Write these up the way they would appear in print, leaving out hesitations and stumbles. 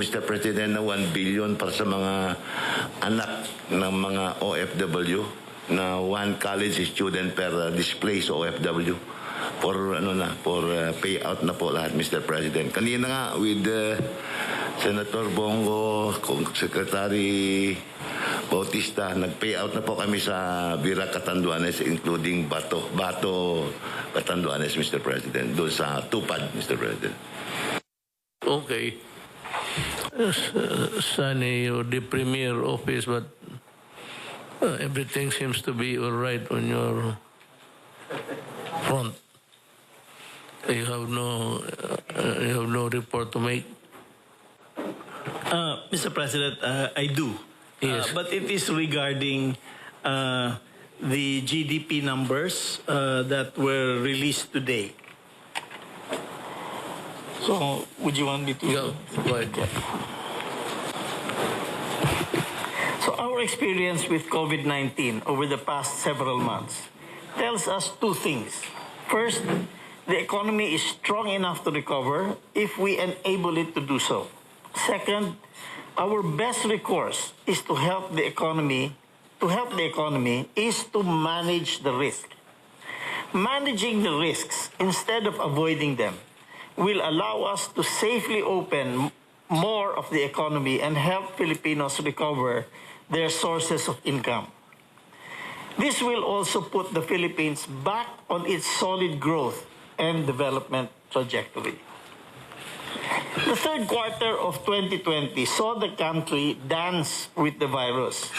Mr. President, na 1 billion para sa mga anak ng mga OFW na one college student per displaced OFW for payout na po lahat, Mr. President. Kanina nga with Senator Bongo, Secretary Bautista, nag-payout na po kami sa Vira Catanduanes, including Bato Catanduanes, Mr. President, doon sa Tupad, Mr. President. Okay. Sunny, you're the premier office, but everything seems to be all right on your front. You have no report to make. Mr. President, I do. Yes. But it is regarding the GDP numbers that were released today. So, would you want me to? Go ahead. So, our experience with COVID-19 over the past several months tells us two things. First, the economy is strong enough to recover if we enable it to do so. Second, our best recourse is to help the economy. To help the economy is to manage the risk. Managing the risks instead of avoiding them will allow us to safely open more of the economy and help Filipinos recover their sources of income. This will also put the Philippines back on its solid growth and development trajectory. The third quarter of 2020 saw the country dance with the virus,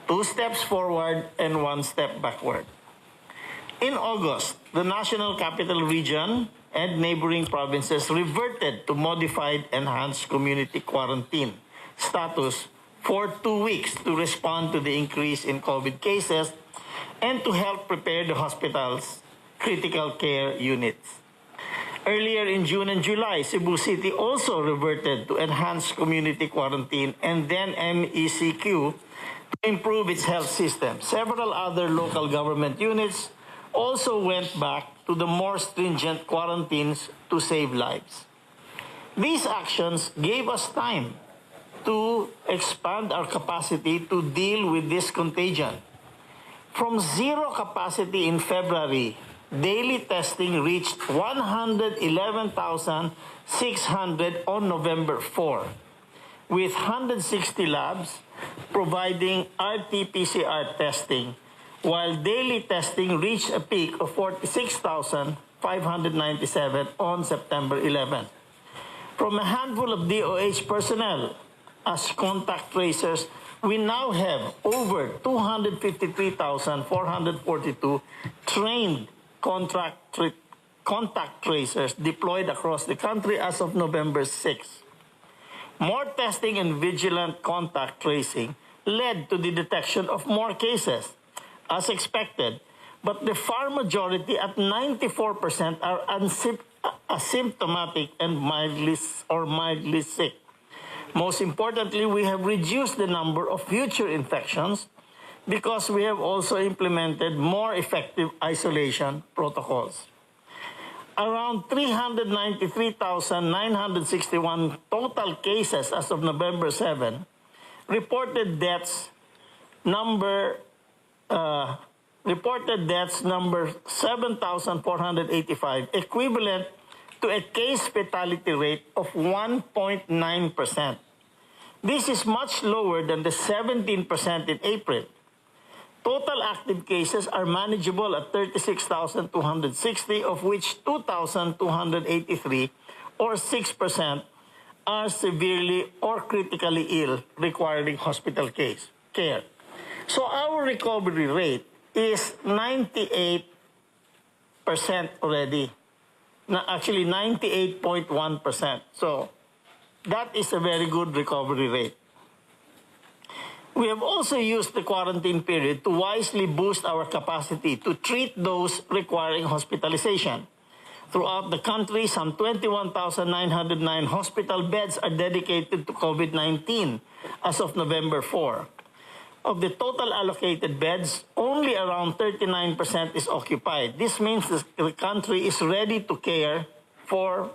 2 steps forward and 1 step backward. In August, the National Capital Region and neighboring provinces reverted to modified enhanced community quarantine status for 2 weeks to respond to the increase in COVID cases and to help prepare the hospitals' critical care units. Earlier in June and July, Cebu City also reverted to enhanced community quarantine and then MECQ to improve its health system. Several other local government units also went back to the more stringent quarantines to save lives. These actions gave us time to expand our capacity to deal with this contagion. From zero capacity in February, daily testing reached 111,600 on November 4, with 160 labs providing RT-PCR testing, while daily testing reached a peak of 46,597 on September 11. From a handful of DOH personnel as contact tracers, we now have over 253,442 trained contact tracers deployed across the country as of November 6. More testing and vigilant contact tracing led to the detection of more cases, as expected, but the far majority at 94% are asymptomatic and mildly sick. Most importantly, we have reduced the number of future infections because we have also implemented more effective isolation protocols. Around 393,961 total cases as of November 7 reported deaths number 7,485, equivalent to a case fatality rate of 1.9%. This is much lower than the 17% in April. Total active cases are manageable at 36,260, of which 2,283, or 6%, are severely or critically ill, requiring hospital care. So our recovery rate is 98% already. Actually, 98.1%. So that is a very good recovery rate. We have also used the quarantine period to wisely boost our capacity to treat those requiring hospitalization. Throughout the country, some 21,909 hospital beds are dedicated to COVID-19 as of November 4. Of the total allocated beds, only around 39% is occupied. This means the country is ready to care for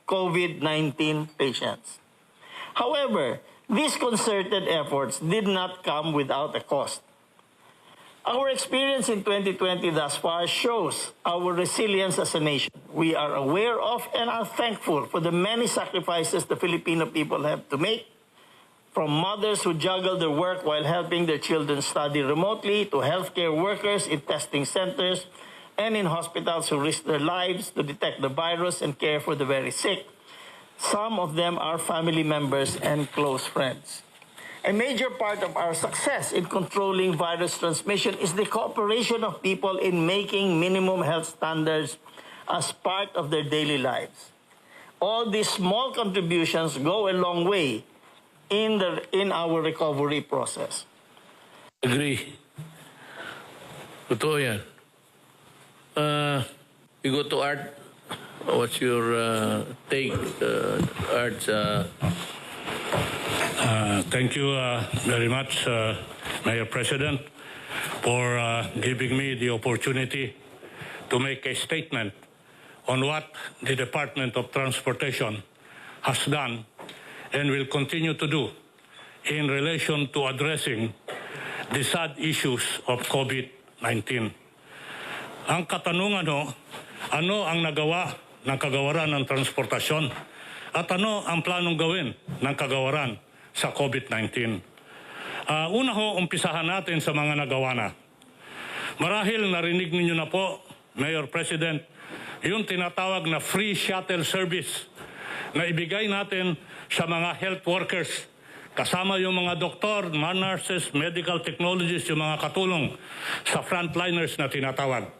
COVID-19 patients. However, these concerted efforts did not come without a cost. Our experience in 2020 thus far shows our resilience as a nation. We are aware of and are thankful for the many sacrifices the Filipino people have to make, from mothers who juggle their work while helping their children study remotely, to healthcare workers in testing centers and in hospitals who risk their lives to detect the virus and care for the very sick. Some of them are family members and close friends. A major part of our success in controlling virus transmission is the cooperation of people in making minimum health standards as part of their daily lives. All these small contributions go a long way in our recovery process. Agree. Totoo yan. You go to Art. What's your take, Art? Thank you very much, Mayor President, for giving me the opportunity to make a statement on what the Department of Transportation has done and will continue to do in relation to addressing the sad issues of COVID-19. Ang katanungan ano ang nagawa ng kagawaran ng transportasyon at ano ang planong gawin ng kagawaran sa COVID-19. Una umpisahan natin sa mga nagawa na. Marahil narinig ninyo na po, Mayor President, yung tinatawag na free shuttle service na ibigay natin sa mga health workers, kasama yung mga doktor, nurses, medical technologists, yung mga katulong sa frontliners na tinatawag.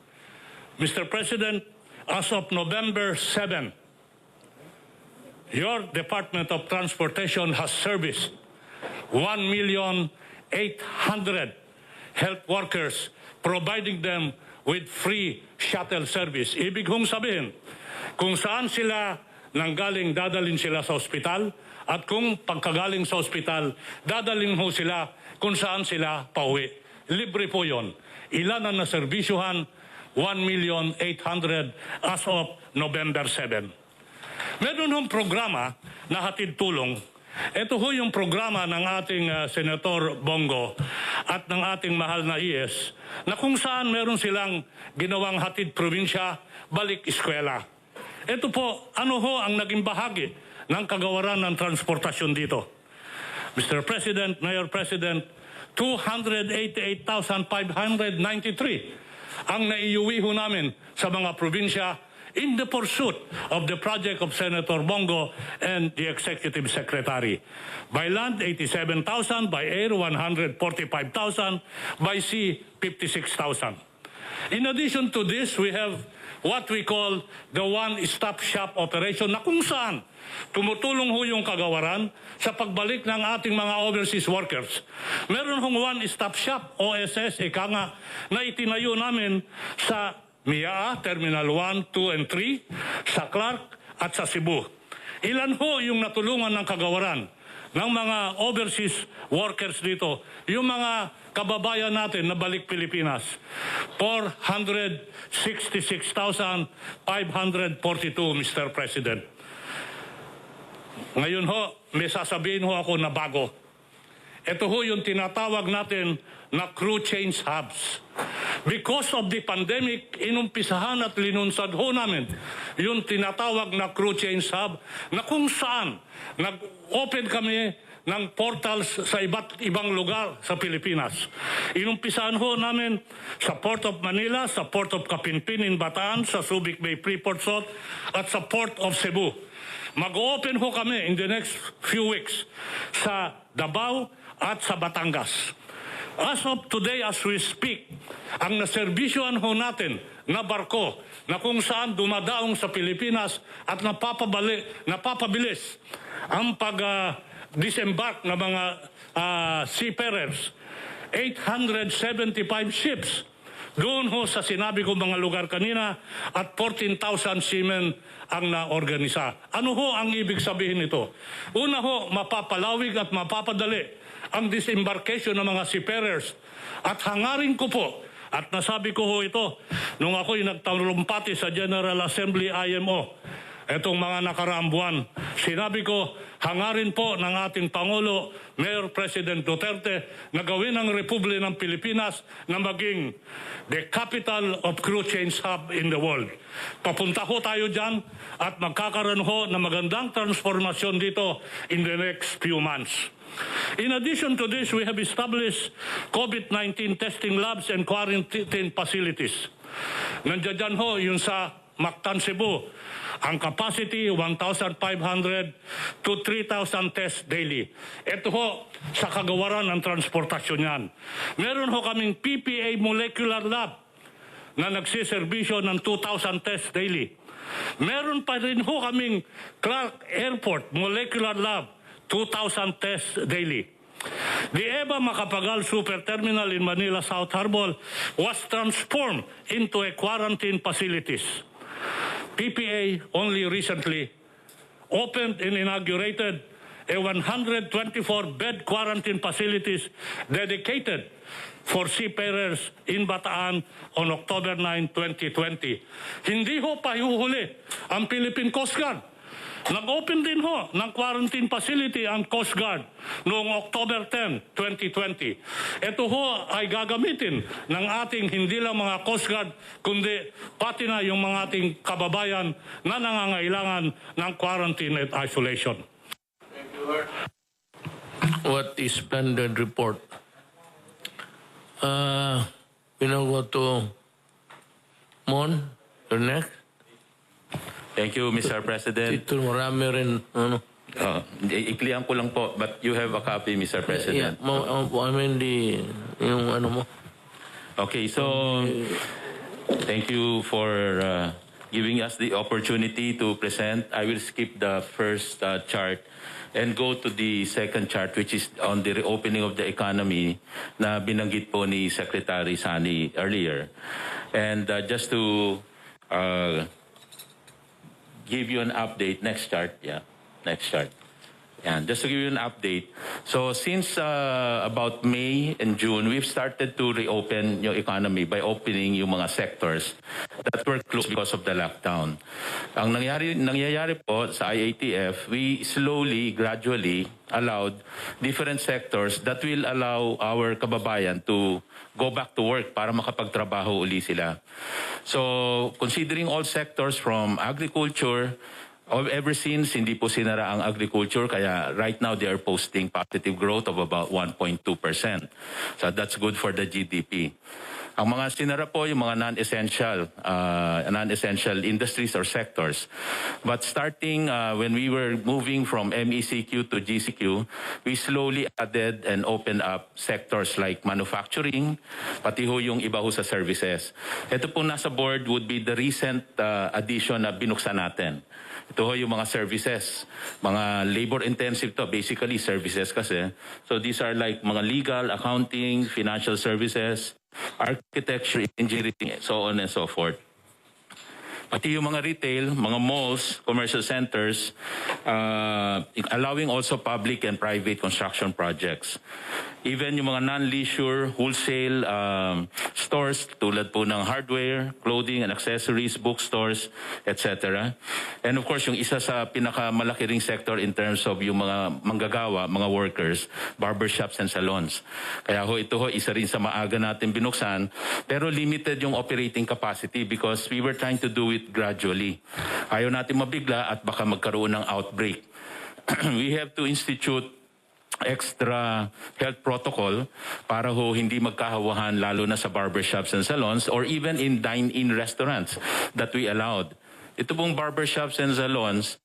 Mr. President, as of November 7, your Department of Transportation has serviced 1,800,000 health workers, providing them with free shuttle service. Ibig kong sabihin, kung saan sila nanggaling, dadalhin sila sa ospital, at kung pagkagaling sa ospital, dadalhin ho sila kung saan sila pauwi. Libre po yon. Ilan ang naserbisyuhan? 1,800,000 as of November 7. Meron hong programa na hatid tulong. Ito ho yung programa ng ating Senator Bongo at ng ating mahal na IS na kung saan meron silang ginawang hatid probinsya, balik eskwela. Ito po, ano ho ang naging bahagi ng kagawaran ng transportasyon dito? Mr. President, Mayor President, 288,593 ang naiuwi ho namin sa mga probinsya in the pursuit of the project of Senator Bongo and the Executive Secretary. By land, 87,000. By air, 145,000. By sea, 56,000. In addition to this, we have what we call the one-stop shop operation na kung saan tumutulong ho yung kagawaran sa pagbalik ng ating mga overseas workers. Meron hong one-stop shop, OSS, na itinayo namin sa MIA, Terminal 1, 2, and 3, sa Clark at sa Cebu. Ilan ho yung natulungan ng kagawaran ng mga overseas workers dito? Yung mga kababayan natin na balik Pilipinas, 466,542, Mr. President. Ngayon ho, may sasabihin ho ako na bago. Ito ho yung tinatawag natin na crew change hubs. Because of the pandemic, inumpisahan at linunsad ho namin yung tinatawag na crew change hub na kung saan nag-open kami ng portals sa iba't ibang lugar sa Pilipinas. Inumpisahan ho namin sa Port of Manila, sa Port of Kapinpin in Bataan, sa Subic Bay Freeport Salt at sa Port of Cebu. Mag-open ho kami in the next few weeks sa Davao at sa Batangas. As of today, as we speak, ang naservisyohan ho natin na barko na kung saan dumadaong sa Pilipinas at napapabilis ang pag-disembark ng mga seafarers, 875 ships. Doon ho sa sinabi ko mga lugar kanina at 14,000 seamen ang naorganisa. Ano ho ang ibig sabihin nito? Una ho, mapapalawig at mapapadali ang disembarkation ng mga seafarers. At hangarin ko po, at nasabi ko ho ito, nung ako'y nagtalumpati sa General Assembly IMO, Itong mga nakaraang buwan, sinabi ko, hangarin po ng ating Pangulo, Mayor President Duterte, na gawin ang Republika ng Pilipinas na maging the capital of crude change hub in the world. Papunta ho tayo dyan at magkakaroon ho ng magandang transformasyon dito in the next few months. In addition to this, we have established COVID-19 testing labs and quarantine facilities. Nandiyan dyan ho yung sa Mactan, Cebu. Ang capacity, 1,500 to 3,000 tests daily. Ito ho sa kagawaran ng transportasyon yan. Meron ho kaming PPA molecular lab na nagsiservisyo ng 2,000 tests daily. Meron pa rin ho kaming Clark Airport molecular lab, 2,000 tests daily. The EVA Macapagal Super Terminal in Manila South Harbor was transformed into a quarantine facilities. PPA only recently opened and inaugurated a 124-bed quarantine facilities dedicated for seafarers in Bataan on October 9, 2020. Hindi ho pahihuhuli ang Philippine Coast Guard. Nag-open din ho ng quarantine facility ang Coast Guard noong October 10, 2020. Ito ho ay gagamitin ng ating hindi lang mga Coast Guard, kundi pati na yung mga ating kababayan na nangangailangan ng quarantine at isolation. What is splendid report? We now go to Mon, you're next. Thank you, Mr. President. Ito marami rin, ano. Iklihan ko lang po, but you have a copy, Mr. President. I mean, yung ano mo. Okay, so thank you for giving us the opportunity to present. I will skip the first chart and go to the second chart, which is on the reopening of the economy na binanggit po ni Secretary Sani earlier. And just to give you an update. Next chart, yeah. Next chart. And just to give you an update. So since about May and June, we've started to reopen yung economy by opening yung mga sectors that were closed because of the lockdown. Ang nangyayari po sa IATF, we slowly, gradually allowed different sectors that will allow our kababayan to go back to work para makapagtrabaho uli sila. So, considering all sectors from agriculture, ever since hindi po sinara ang agriculture, kaya right now they are posting positive growth of about 1.2%. So that's good for the GDP. Ang mga sinara po yung mga non-essential industries or sectors. But starting when we were moving from MECQ to GCQ, we slowly added and opened up sectors like manufacturing, pati ho yung iba ho sa services. Ito po nasa board would be the recent addition na binuksan natin. Ito ho yung mga services, mga labor-intensive to, basically services kasi. So these are like mga legal, accounting, financial services, architecture, engineering, so on and so forth. Pati yung mga retail, mga malls, commercial centers, allowing also public and private construction projects. Even yung mga non-leisure, wholesale stores, tulad po ng hardware, clothing and accessories, bookstores, etc. And of course, yung isa sa pinakamalaki ring sector in terms of yung mga manggagawa, mga workers, barbershops and salons. Kaya ho, ito ho, isa rin sa maaga natin binuksan, pero limited yung operating capacity because we were trying to do it gradually. Ayaw natin mabigla at baka magkaroon ng outbreak. We have to institute extra health protocol para ho hindi magkahawahan lalo na sa barbershops and salons or even in dine-in restaurants that we allowed. Ito pong barbershops and salons,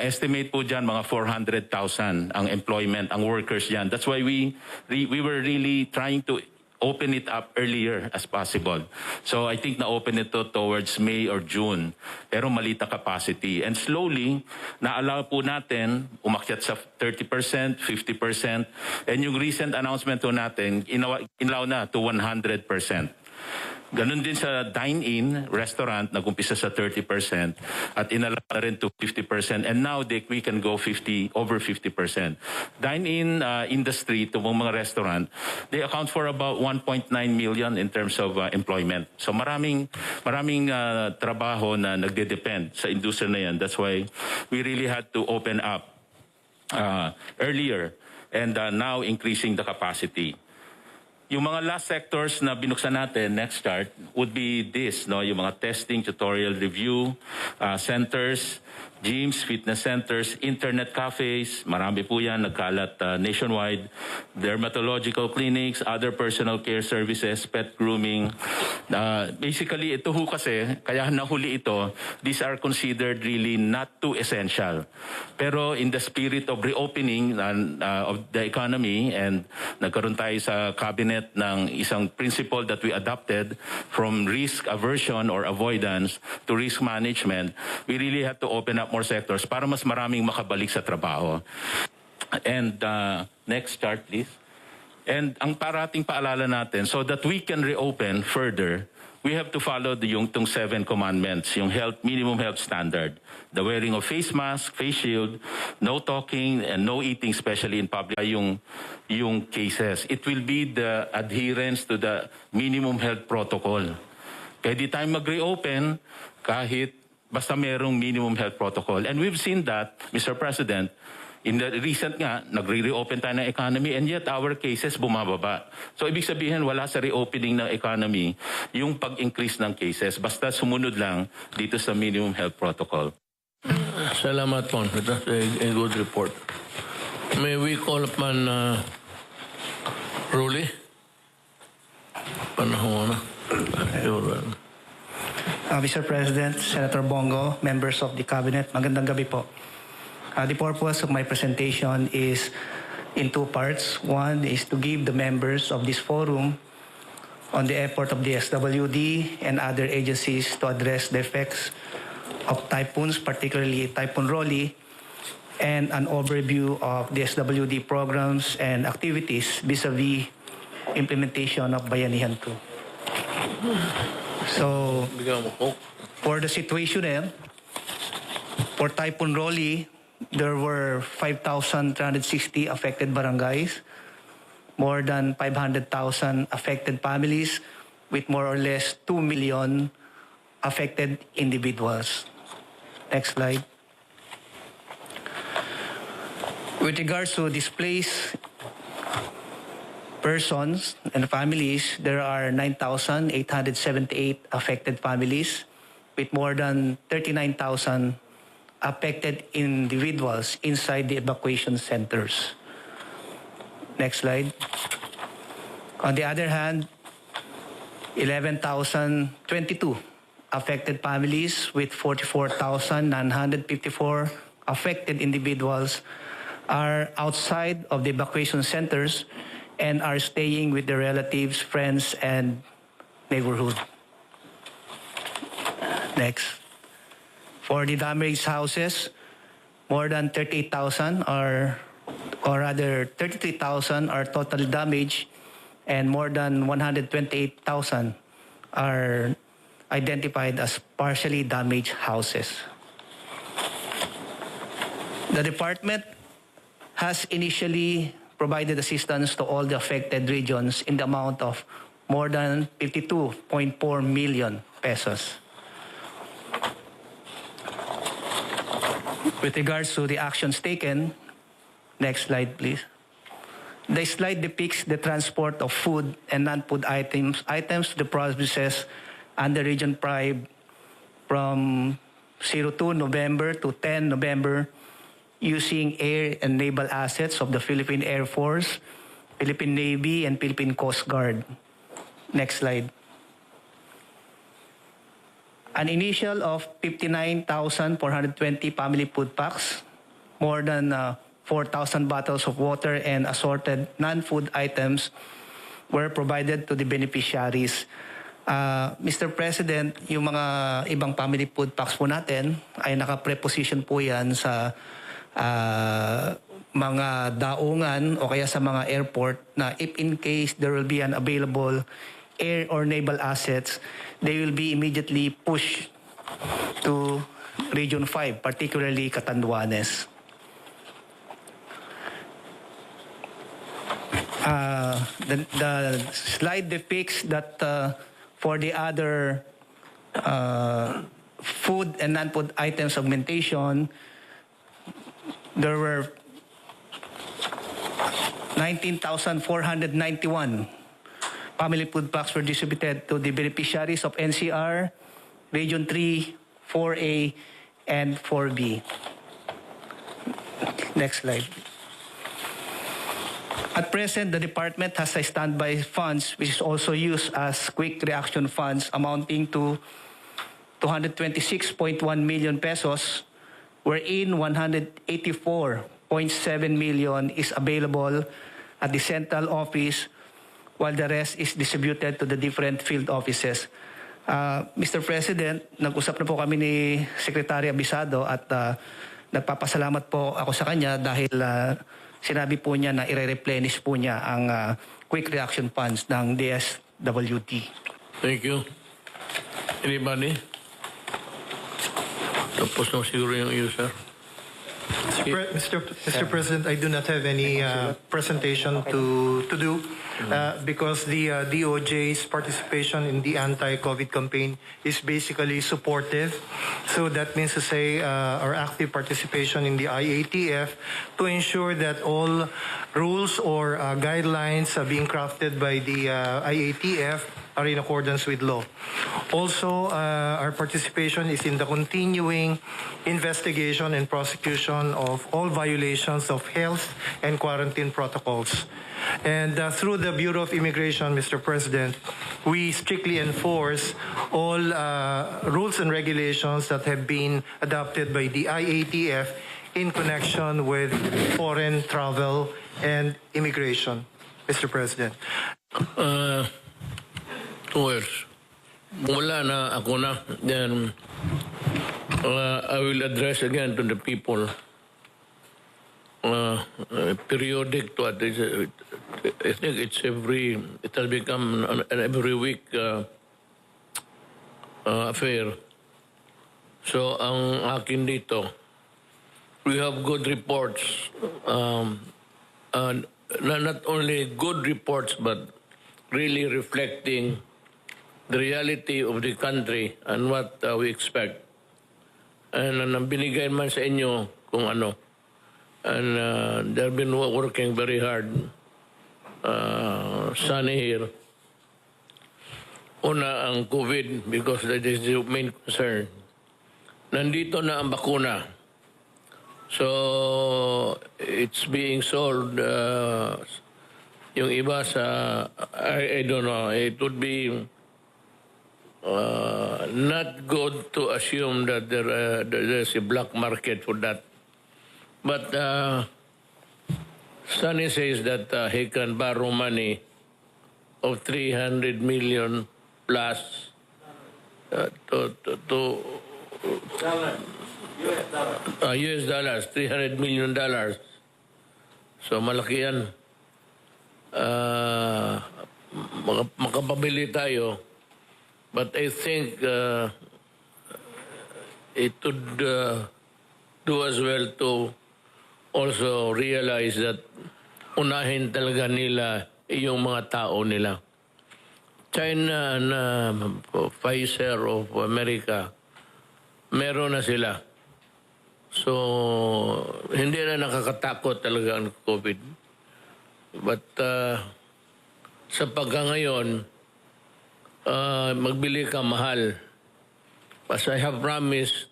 estimate po dyan mga 400,000 ang employment, ang workers dyan. That's why we were really trying to open it up earlier as possible. So I think na-open ito towards May or June. Pero malita capacity. And slowly, na-allow po natin umakyat sa 30%, 50%. And yung recent announcement po natin, inallow na to 100%. Ganun din sa dine-in restaurant, nag-umpisa sa 30% at inalala na rin to 50%, and now we can go over 50%. Dine-in industry, itong mga restaurant, they account for about 1.9 million in terms of employment. So maraming trabaho na nagde-depend sa industriya na yan. That's why we really had to open up earlier and now increasing the capacity. Yung mga last sectors na binuksan natin, next chart, would be this, no? Yung mga testing, tutorial review, centers, gyms, fitness centers, internet cafes, marami po yan, nagkalat nationwide, dermatological clinics, other personal care services, pet grooming. Basically, ito ho kasi, kaya nahuli ito, these are considered really not too essential. Pero in the spirit of reopening of the economy, and nagkaroon tayo sa cabinet ng isang principle that we adopted from risk aversion or avoidance to risk management, we really had to open up more sectors para mas maraming makabalik sa trabaho. And next chart, please. And ang parating paalala natin, so that we can reopen further, we have to follow yung 7 commandments, yung minimum health standard. The wearing of face mask, face shield, no talking, and no eating, especially in public, yung cases. It will be the adherence to the minimum health protocol. Kaya di tayo mag-reopen kahit basta merong minimum health protocol. And we've seen that, Mr. President, in the recent nga, nagre-reopen tayo ng economy, and yet our cases bumababa. So ibig sabihin, wala sa reopening ng economy yung pag-increase ng cases. Basta sumunod lang dito sa minimum health protocol. Salamat po. That's a good report. May we call upon Ruli? Panahon na. Mr. President, Senator Bongo, members of the Cabinet, magandang gabi po. The purpose of my presentation is in two parts. One is to give the members of this forum on the effort of the SWD and other agencies to address the effects of typhoons, particularly Typhoon Rolly, and an overview of the SWD programs and activities vis-a-vis implementation of Bayanihan 2. So, for the situation for Typhoon Rolly, there were 5,360 affected barangays, more than 500,000 affected families, with more or less 2 million affected individuals. Next slide. With regards to displaced persons and families, there are 9,878 affected families, with more than 39,000 affected individuals inside the evacuation centers. Next slide. On the other hand, 11,022 affected families with 44,954 affected individuals are outside of the evacuation centers and are staying with their relatives, friends, and neighborhood. Next. For the damaged houses, more than 38,000 or rather 33,000 are totally damaged, and more than 128,000 are identified as partially damaged houses. The department has initially provided assistance to all the affected regions in the amount of more than 52.4 million pesos. With regards to the actions taken, next slide please. The slide depicts the transport of food and non-food items to the provinces under Region 5 from 02 November to 10 November using air and naval assets of the Philippine Air Force, Philippine Navy, and Philippine Coast Guard. Next slide. An initial of 59,420 family food packs, more than 4,000 bottles of water and assorted non-food items were provided to the beneficiaries. Mr. President, yung mga ibang family food packs po natin ay naka-preposition po yan sa mga daungan o kaya sa mga airport na if in case there will be an available air or naval assets, they will be immediately pushed to Region 5, particularly Catanduanes. The slide depicts that for the other food and non-food items augmentation, there were 19,491 family food packs were distributed to the beneficiaries of NCR, Region 3, 4A, and 4B. Next slide. At present, the department has a standby funds which is also used as quick reaction funds amounting to 226.1 million pesos, wherein 184.7 million is available at the central office while the rest is distributed to the different field offices. Mr. President, nag-usap na po kami ni Secretary Abisado at nagpapasalamat po ako sa kanya dahil sinabi po niya na i-replenish po niya ang quick reaction funds ng DSWD. Thank you. Anybody? Tapos na siguro yung user. Mr. President, I do not have any presentation to do because the DOJ's participation in the anti-COVID campaign is basically supportive. So that means to say our active participation in the IATF to ensure that all rules or guidelines being crafted by the IATF are in accordance with law. Also, our participation is in the continuing investigation and prosecution of all violations of health and quarantine protocols. And through the Bureau of Immigration, Mr. President, we strictly enforce all rules and regulations that have been adopted by the IATF in connection with foreign travel and immigration, Mr. President. 2 years. Wala na ako na. Then, I will address again to the people. Periodic to I think it has become an every week affair. So, ang akin dito, we have good reports. Not only good reports, but really reflecting the reality of the country and what we expect. And binigay man sa inyo kung ano. And they've been working very hard. Sunny here. Una ang COVID because that is the main concern. Nandito na ang bakuna. So it's being sold. Yung iba sa, I don't know, it would be not good to assume that there's a black market for that. But Sunny says that he can borrow money of 300 million plus US dollars, $300 million. So malaki yan. Makapabili tayo. But I think it would do as well to also realize that unahin talaga nila yung mga tao nila. China na Pfizer of America, meron na sila. So, hindi na nakakatakot talaga ang COVID. But sa pagkangayon, magbili ka mahal. As I have promised,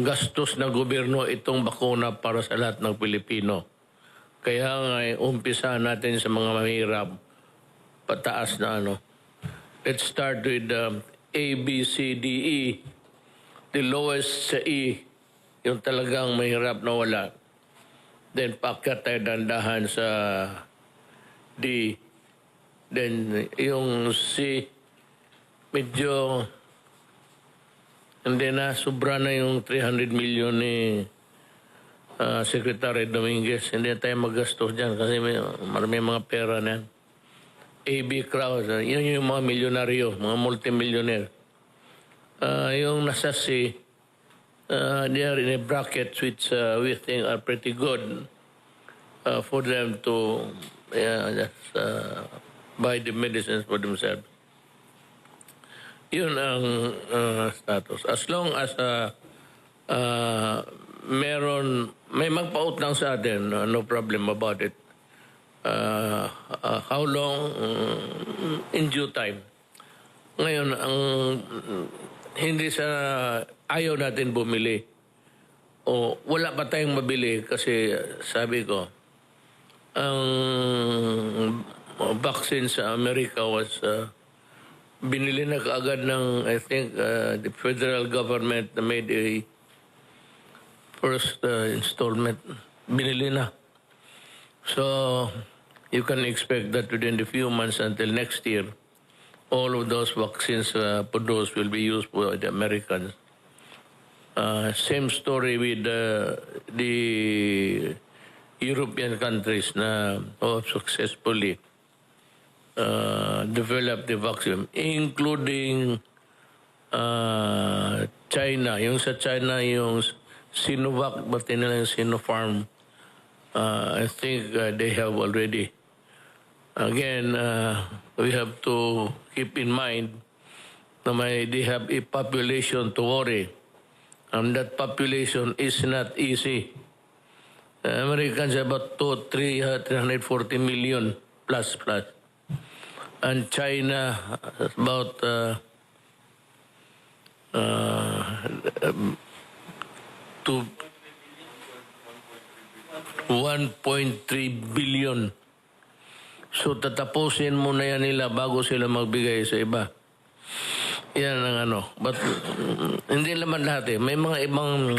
gastos ng gobyerno itong bakuna para sa lahat ng Pilipino. Kaya nga, umpisa natin sa mga mahirap, pataas na ano. Let's start with A, B, C, D, E. The lowest sa E, yung talagang mahirap na wala. Then pakat tayo dandahan sa D. Then yung C, medyo hindi na, sobra na yung 300 million ni Secretary Dominguez. Hindi tayo maggastos dyan kasi may mga pera na yan. AB crowd, yun yung mga milyonaryo, mga multimillionaire. Yung nasa C, they are in a bracket which we think are pretty good for them to just, buy the medicines for themselves. Yun ang status. As long as may magpautang sa atin, no problem about it. How long? In due time. Ngayon, hindi sa ayaw natin bumili o wala pa tayong mabili kasi sabi ko, ang vaccine sa Amerika was binili na kaagad ng, I think, the federal government na made a first installment. Binili na. So, you can expect that within the few months until next year, all of those vaccines produced will be used for the Americans. Same story with the European countries na successfully developed the vaccine, including China. Yung sa China, yung Sinovac, pati nila yung Sinopharm, I think they have already. Again, we have to keep in mind na they have a population to worry. And that population is not easy. Americans have about 340 million plus. And China about 1.3 billion. So tatapusin muna yan nila bago sila magbigay sa iba. Yan ang But hindi naman lahat eh. May mga ibang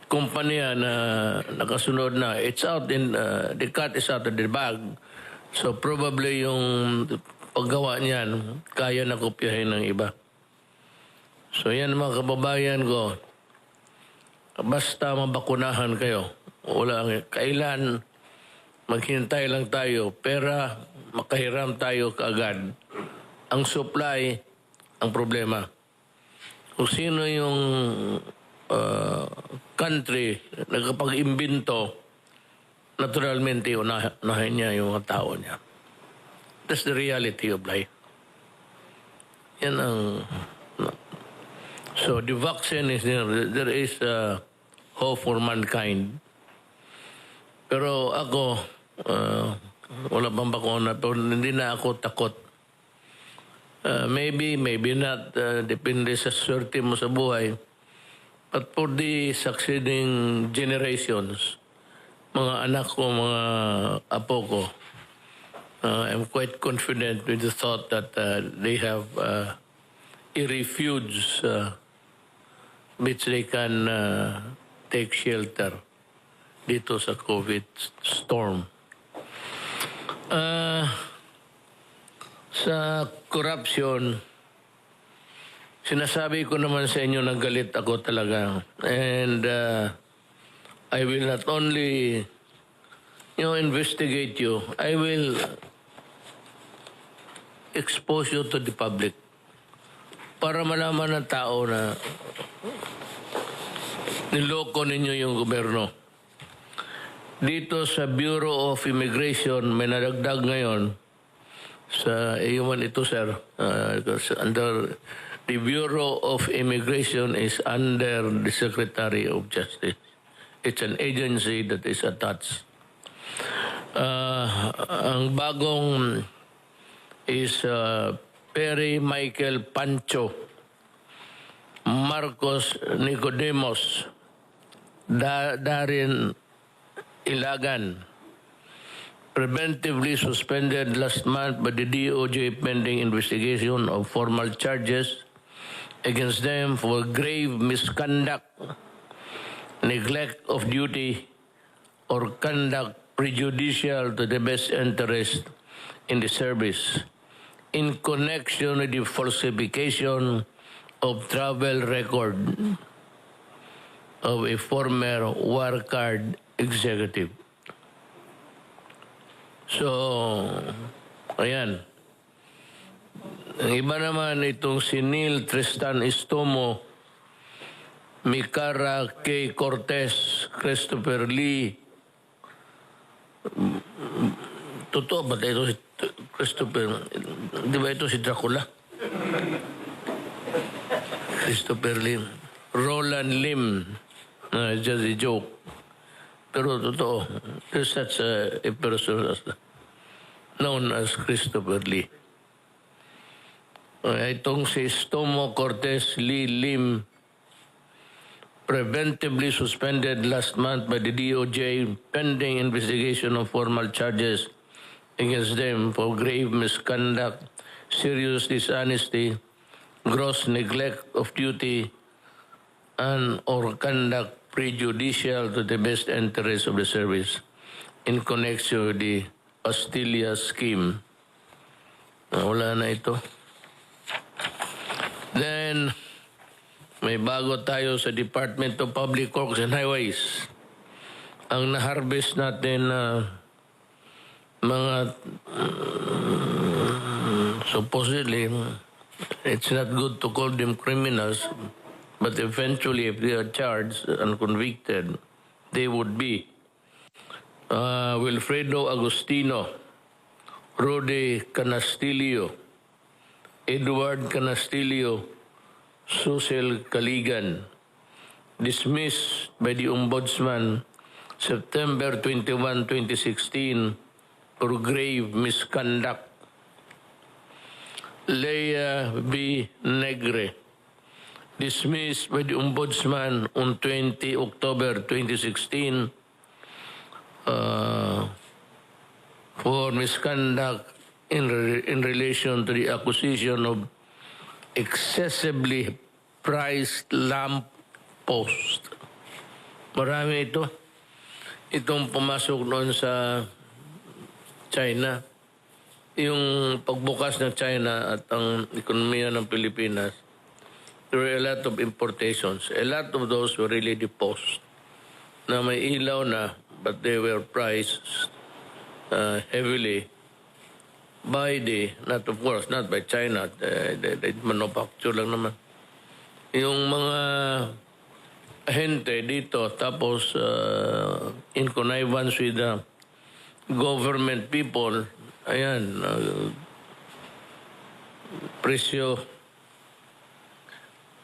kumpanya na nakasunod na. It's out in, the cat is out of the bag. So probably yung paggawa niyan, kaya na kopyahin ng iba. So yan mga kababayan ko. Basta mabakunahan kayo. Wala kailan maghintay lang tayo, pera, makahiram tayo kaagad. Ang supply, ang problema. Kung sino yung country na kapag imbento, naturalmente unahin niya yung mga tao niya. That's the reality of life. Yan ang... So the vaccine is there is hope for mankind. Pero ako, wala pang bakuna, pero hindi na ako takot. Maybe not, depende sa swerte mo sa buhay. But for the succeeding generations, mga anak ko, mga apo ko, I'm quite confident with the thought that they have a refuge which they can take shelter dito sa COVID storm. Sa corruption, sinasabi ko naman sa inyo na galit ako talaga. And I will not only investigate you, I will expose you to the public para malaman ng tao na niloko ninyo yung gobyerno. Dito sa Bureau of Immigration, may nadagdag ngayon sa iwan ito, sir. Under the Bureau of Immigration is under the Secretary of Justice. It's an agency that is attached. Ang bagong is Perry Michael Pancho, Marcos Nicodemus, Darin Ilagan, preventively suspended last month by the DOJ pending investigation of formal charges against them for grave misconduct, neglect of duty, or conduct prejudicial to the best interest in the service in connection with the falsification of travel record of a former war card executive. So, Ayan. Ang iba naman itong si Neil Tristan Istomo, Micara K. Cortez, Christopher Lee. Totoo ba ito si Christopher? Di ba ito si Dracula? Christopher Lim. Roland Lim. Just a joke. Pero totoo. There's such a person known as Christopher Lee. Itong si Stomo Cortez Lee Lim, preventively suspended last month by the DOJ pending investigation of formal charges against them for grave misconduct, serious dishonesty, gross neglect of duty, and or conduct prejudicial to the best interest of the service in connection with the Astilia scheme. Wala na ito. Then, may bago tayo sa Department of Public Works and Highways. Ang na-harvest natin na mga supposedly, it's not good to call them criminals, but eventually if they are charged and convicted, they would be Wilfredo Agustino, Rudy Canastillo, Edward Canastillo, Susel Caligan, dismissed by the Ombudsman September 21, 2016 for grave misconduct. Leia B. Negre, dismissed by the Ombudsman on 20 October 2016 for misconduct in relation to the acquisition of excessively priced lamp post. Marami ito. Itong pumasok noon sa China. Yung pagbukas ng China at ang ekonomiya ng Pilipinas, there were a lot of importations. A lot of those were really the post na may ilaw na, but they were priced heavily by not by China, they manufacture lang naman. Yung mga ahente dito, tapos in connivance with the government people, ayan, presyo.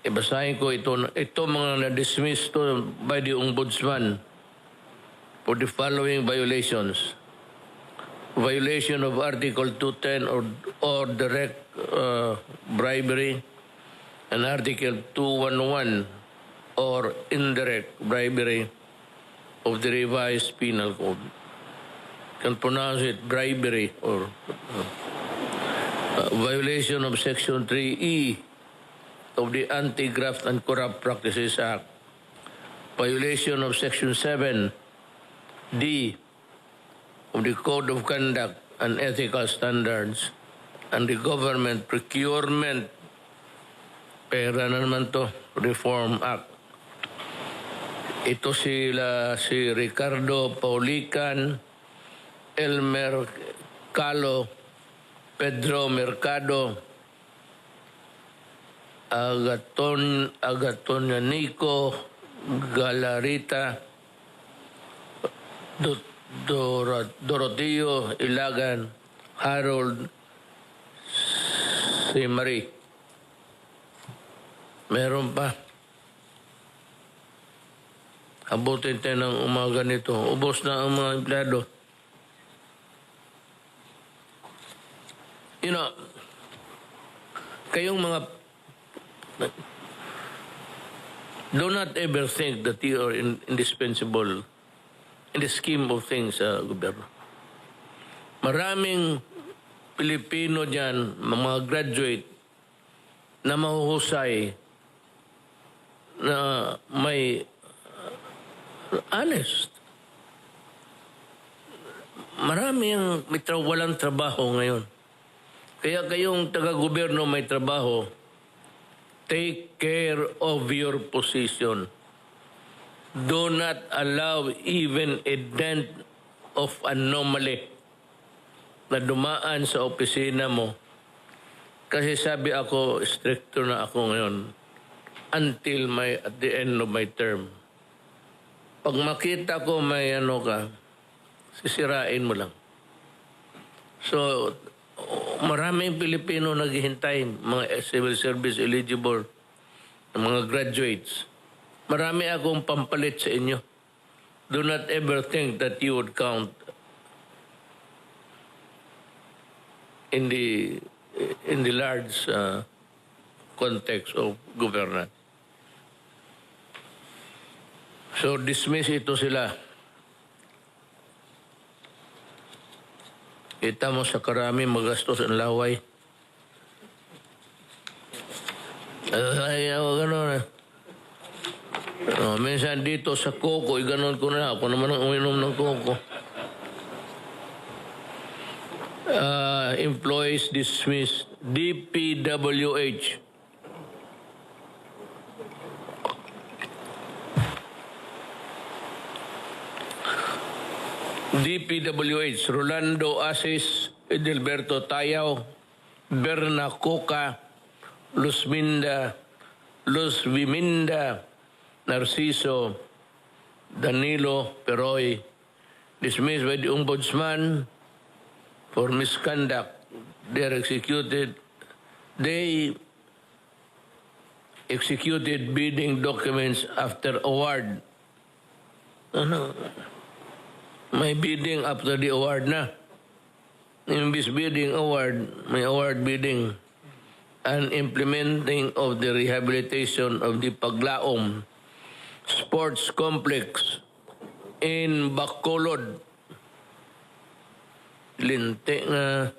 Ibasahin ko ito mga na-dismiss to by the Ombudsman for the following violations. Violation of Article 210 or direct bribery, and Article 211 or indirect bribery of the revised penal code. You can pronounce it bribery or violation of Section 3E of the Anti-Graft and Corrupt Practices Act. Violation of Section 7D of the Code of Conduct and Ethical Standards and the Government Procurement Pera na naman to, Reform Act. Ito si Ricardo Paulican, Elmer Calo, Pedro Mercado, Agatonianico, Galarita, Doroteo Ilagan, Harold si Marie. Meron pa. Abutin tayo ng umaga nito. Ubos na ang mga empleyado. You know, kayong mga... Do not ever think that you are indispensable in the scheme of things sa gobyerno. Maraming Pilipino dyan, mga graduate, na mahuhusay, na may honest. Marami ang walang trabaho ngayon. Kaya kayong taga-gobyerno may trabaho, take care of your position. Do not allow even a dent of anomaly na dumaan sa opisina mo. Kasi sabi ako, stricto na ako ngayon until at the end of my term. Pag makita ko may ano ka, sisirain mo lang. So, maraming Pilipino naghihintay, mga civil service eligible, mga graduates. Marami akong pampalit sa inyo. Do not ever think that you would count in the large context of governance. So dismiss ito sila. Kita mo sa karami magastos ang laway. Ay, gano'n. Minsan dito sa koko, gano'n ko na. Ako naman ang uminom ng koko. Employees dismissed. DPWH. DPWH, Rolando Asis, Edilberto Tayaw, Berna Coca, Luz Viminda, Narciso, Danilo Peroy, dismissed by the Ombudsman for misconduct. They executed bidding documents after award. Ano? May bidding after the award na. Imbis bidding award, may award bidding. And implementing of the rehabilitation of the Paglaom Sports Complex in Bacolod. Linti nga.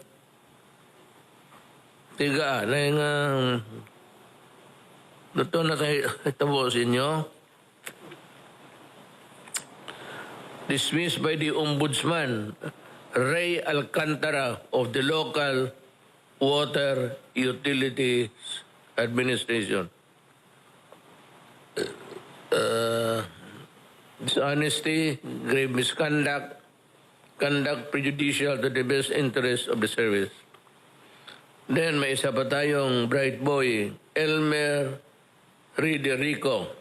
Tiga na nga. Ito na kayo tapusin nyo. Dismissed by the Ombudsman, Ray Alcantara of the Local Water Utilities Administration. Dishonesty, grave misconduct, conduct prejudicial to the best interest of the service. Then may isa pa tayong bright boy, Elmer Riderico,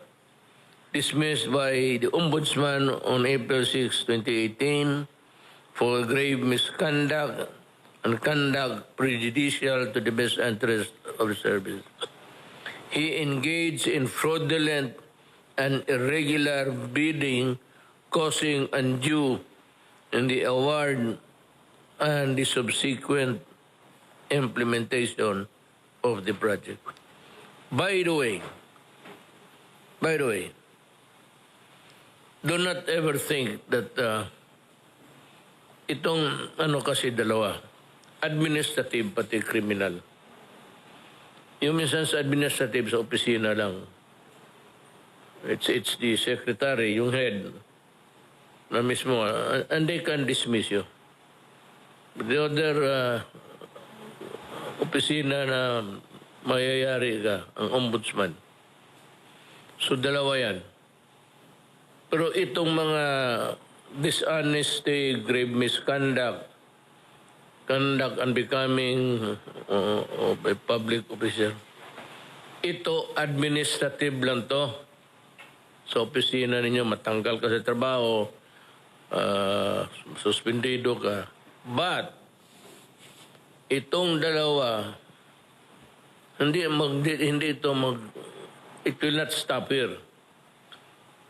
dismissed by the Ombudsman on April 6, 2018 for grave misconduct and conduct prejudicial to the best interest of the service. He engaged in fraudulent and irregular bidding, causing undue in the award and the subsequent implementation of the project. By the way, do not ever think that itong kasi dalawa, administrative pati criminal. Yung minsan sa administrative sa opisina lang, it's the secretary, yung head na mismo, and they can dismiss you. The other opisina na mayayari ka, ang ombudsman. So dalawa yan. Pero itong mga dishonesty, grave misconduct, conduct unbecoming of a public officer, ito administrative lang to. Sa opisina ninyo, matanggal ka sa trabaho, suspendido ka. But, itong dalawa, it will not stop here.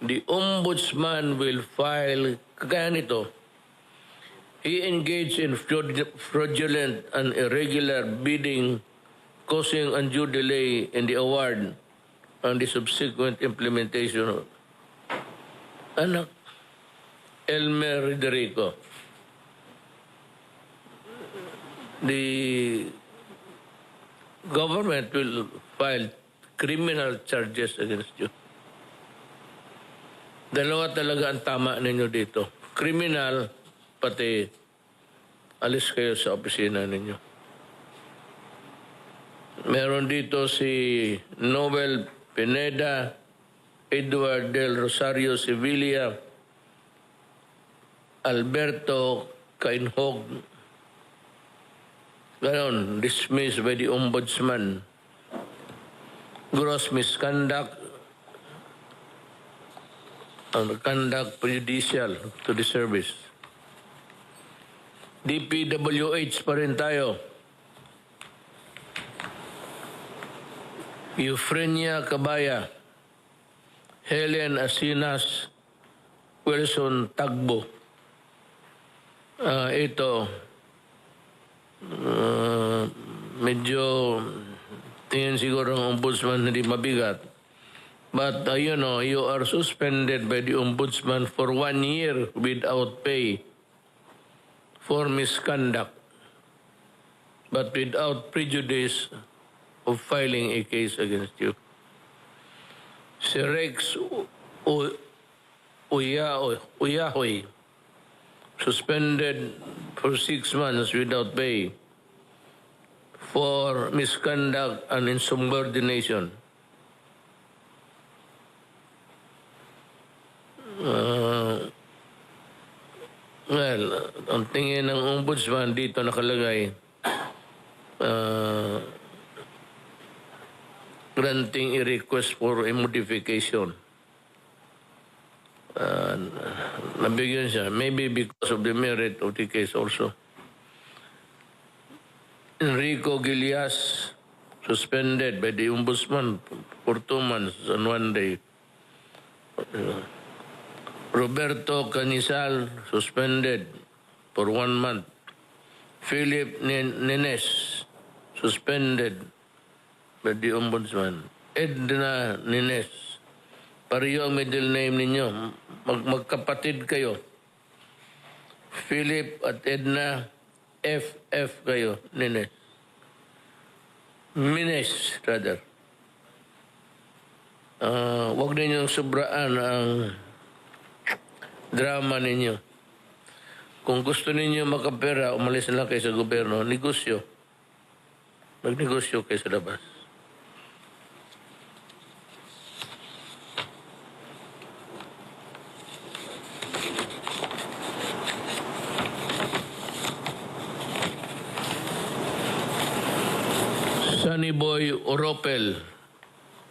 The Ombudsman will file, kagaya nito, he engaged in fraudulent and irregular bidding, causing undue delay in the award and the subsequent implementation. Anak, Elmer Riderico. The government will file criminal charges against you. Dalawa talaga ang tama ninyo dito. Criminal, pati alis kayo sa opisina ninyo. Meron dito si Noel Pineda, Edward Del Rosario Sevilla, Alberto Cainhog, Ganon, dismissed by the ombudsman. Gross misconduct and conduct prejudicial to the service. DPWH pa rin tayo. Eufrenia Cabaya, Helen Asinas, Wilson Tagbo. Ito, medyo tingin siguro ng ombudsman hindi mabigat. But, you know, you are suspended by the ombudsman for 1 year without pay for misconduct, but without prejudice of filing a case against you. Si Rex Uyahoy, suspended for 6 months without pay for misconduct and insubordination. Well, ang tingin ng ombudsman dito nakalagay, granting a request for a modification. Nabigyan siya, maybe because of the merit of the case also. Enrico Gilias, suspended by the ombudsman for 2 months and 1 day. Roberto Canisal, suspended for 1 month. Philip Nenes, suspended by the ombudsman. Edna Nenes, pareho ang middle name ninyo. Magkapatid kayo. Philip at Edna, FF kayo, Nenes. Mines, rather. Huwag ninyong sobraan ang drama ninyo. Kung gusto ninyo makapera, umalis na lang kayo sa gobyerno, negosyo. Magnegosyo kayo sa labas. Sunny Boy Oropel,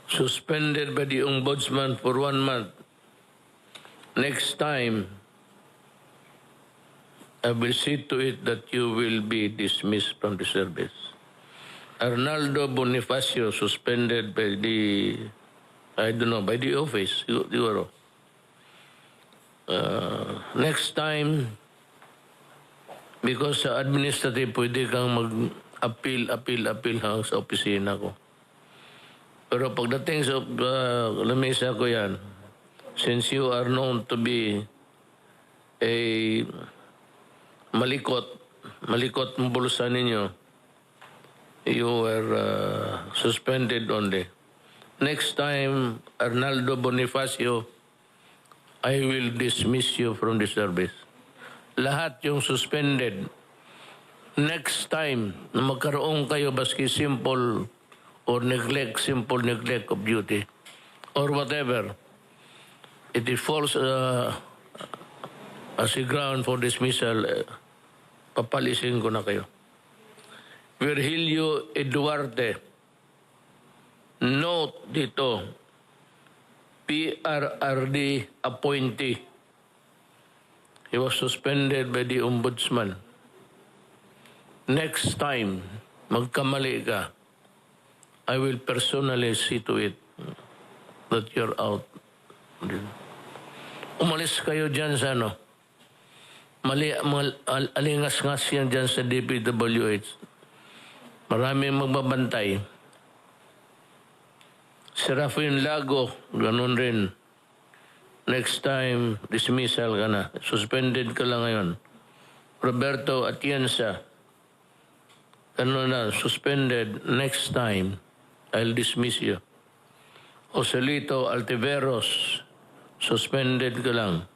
suspended by the ombudsman for 1 month. Next time, I will see to it that you will be dismissed from the service. Arnaldo Bonifacio, suspended by the, by the office, siguro. Next time, because sa administrative, pwede kang mag-appeal hang sa opisina ko. Pero pagdating sa lamesa ko yan, since you are known to be a malikot ang bulsa ninyo, you were suspended only. Next time, Arnaldo Bonifacio, I will dismiss you from the service. Lahat yung suspended. Next time na magkaroon kayo baski simple neglect of duty or whatever, it falls as a ground for dismissal, papalisin ko na kayo. Virgilio Duarte, note dito, PRRD appointee. He was suspended by the ombudsman. Next time, magkamali ka, I will personally see to it that you're out. Umalis kayo dyan sa ano. Alingas-ngas yan dyan sa DPWH. Maraming magbabantay. Serafin Lago, ganun rin. Next time, dismissal ka na. Suspended ka lang ngayon. Roberto Atienza, ano na, suspended. Next time, I'll dismiss you. Joselito Altiveros, suspended ka lang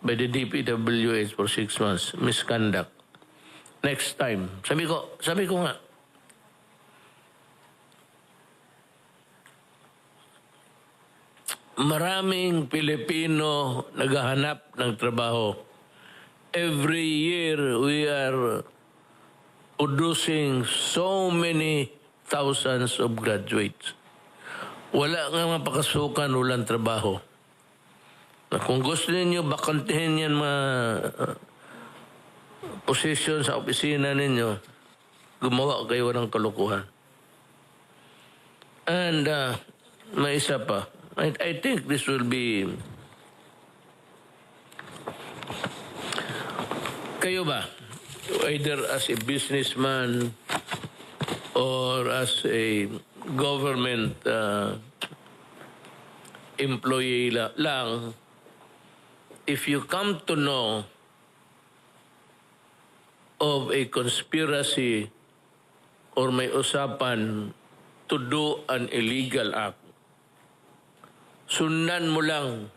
by the DPWH for 6 months. Misconduct. Next time. Sabi ko nga, maraming Pilipino naghahanap ng trabaho. Every year, we are producing so many thousands of graduates. Wala nga mapakasukan, walang trabaho. Na kung gusto ninyo, bakantihin yan mga posisyon sa opisina ninyo, gumawa kayo ng kalukuhan. And may isa pa. I think this will be... Kayo ba? Either as a businessman or as a government employee lang, if you come to know of a conspiracy or may usapan to do an illegal act, sundan mo lang,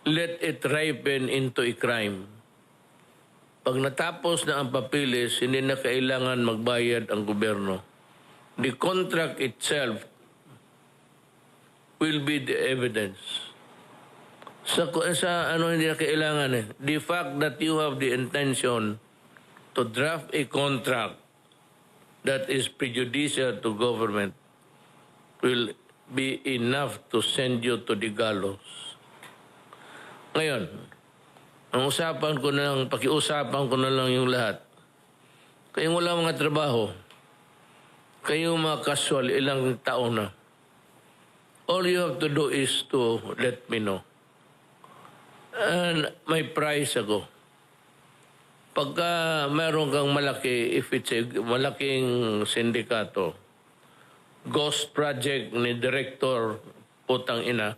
let it ripen into a crime. Pag natapos na ang papilis, hindi na kailangan magbayad ang gobyerno. The contract itself will be the evidence. Sa hindi na kailangan eh. The fact that you have the intention to draft a contract that is prejudicial to government will be enough to send you to the gallows. Ngayon, ang pakiusapan ko na lang yung lahat. Kayong wala mga trabaho, kayong mga casual, ilang taon na. All you have to do is to let me know. And may price ako. Pagka meron kang malaki, if it's a malaking sindikato, ghost project ni director, putang ina,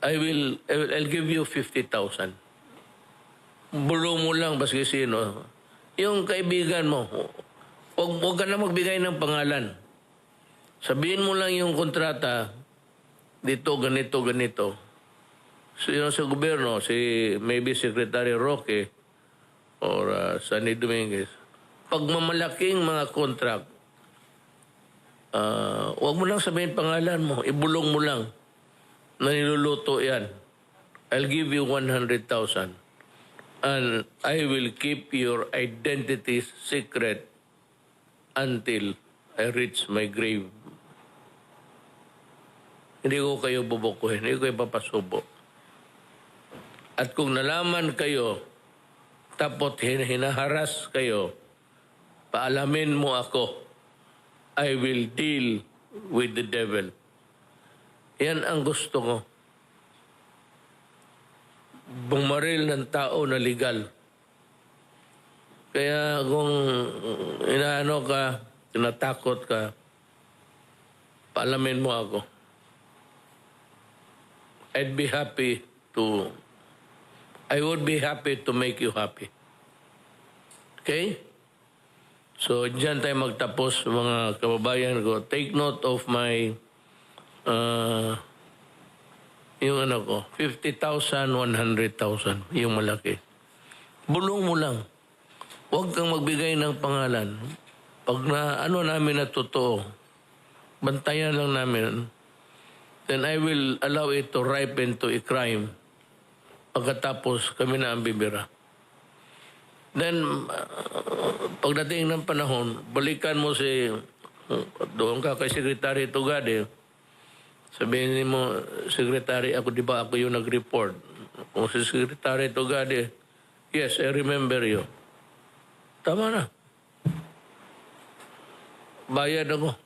I'll give you 50,000. Bulong mo lang baski sino. Yung kaibigan mo, huwag ka na magbigay ng pangalan. Sabihin mo lang yung kontrata, dito, ganito, ganito. So, yun sa gobyerno, maybe Secretary Roque or Sunny Dominguez, pag mamalaking mga contract, huwag mo lang sabihin pangalan mo, ibulong mo lang na niluluto yan. I'll give you 100,000 and I will keep your identity secret until I reach my grave. Hindi ko kayo bubukuhin, hindi ko kayo papasubo. At kung nalaman kayo, tapos hinaharas kayo, paalamin mo ako, I will deal with the devil. Yan ang gusto ko. Bumaril ng tao na legal. Kaya kung inaano ka, tinatakot ka, paalamin mo ako. I would be happy to make you happy. Okay? So, dyan tayo magtapos, mga kababayan ko. Take note of my, yung 50,000, 100,000, yung malaki. Bulong mo lang. Huwag kang magbigay ng pangalan. Pag namin na totoo, bantayan lang namin, then I will allow it to ripen to a crime. Pagkatapos, kami na ang bibira. Then, pagdating ng panahon, balikan mo doon ka kay Secretary Tugade, sabihin mo, Secretary, di ba ako yung nag-report? Kung si Secretary Tugade, yes, I remember you. Tama na. Bayad ako.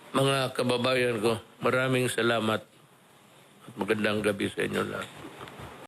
Mga kababayan ko, maraming salamat at magandang gabi sa inyo lahat.